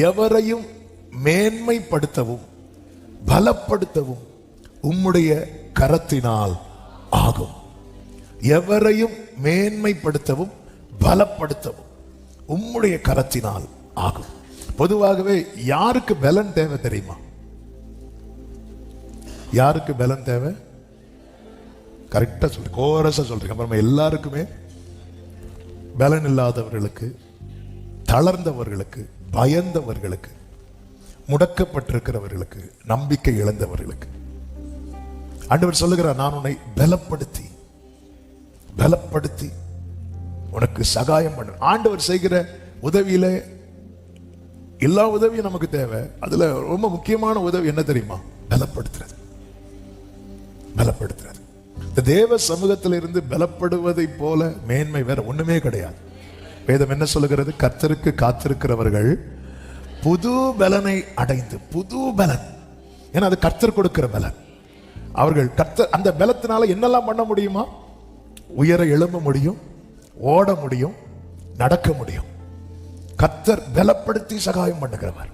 எவரையும் மேன்மைப்படுத்தவும் பலப்படுத்தவும் உம்முடைய கரத்தினால் ஆகும். எவரையும் மேன்மைப்படுத்தவும் பலப்படுத்தவும் உம்முடைய கரத்தினால் ஆகும். பொதுவாகவே யாருக்கு பலன் தேவை தெரியுமா? யாருக்கு பலன் தேவை? கரெக்டா சொல்றீங்க, கோரஸா சொல்றீங்க. அப்புறமா எல்லாருக்குமே பலன் இல்லாதவர்களுக்கு, தளர்ந்தவர்களுக்கு, பயந்தவர்களுக்கு, முடக்கப்பட்டிருக்கிறவர்களுக்கு, நம்பிக்கை இழந்தவர்களுக்கு ஆண்டவர் சொல்லுகிறார், நான் உன்னை பலப்படுத்தி உனக்கு சகாயம் பண்ண. ஆண்டவர் செய்கிற உதவியில எல்லா உதவியும் நமக்கு தேவை. அதுல ரொம்ப முக்கியமான உதவி என்ன தெரியுமா? பலப்படுத்துறது. இந்த தேவ சமூகத்தில் இருந்து பலப்படுவதை போல மேன்மை வேற ஒண்ணுமே கிடையாது. வேதம் என்ன சொல்லுகிறது? கர்த்தருக்கு காத்திருக்கிறவர்கள் புது பலனை அடைந்து, புது பலன். ஏன்னா அது கர்த்தர் கொடுக்கிற பலன். அவர்கள் கர்த்தர் அந்த பலத்தினால என்னெல்லாம் பண்ண முடியுமா? உயர எழும்ப முடியும், ஓட முடியும், நடக்க முடியும். கர்த்தர் பலப்படுத்தி சகாயம் பண்ணுகிறவர்.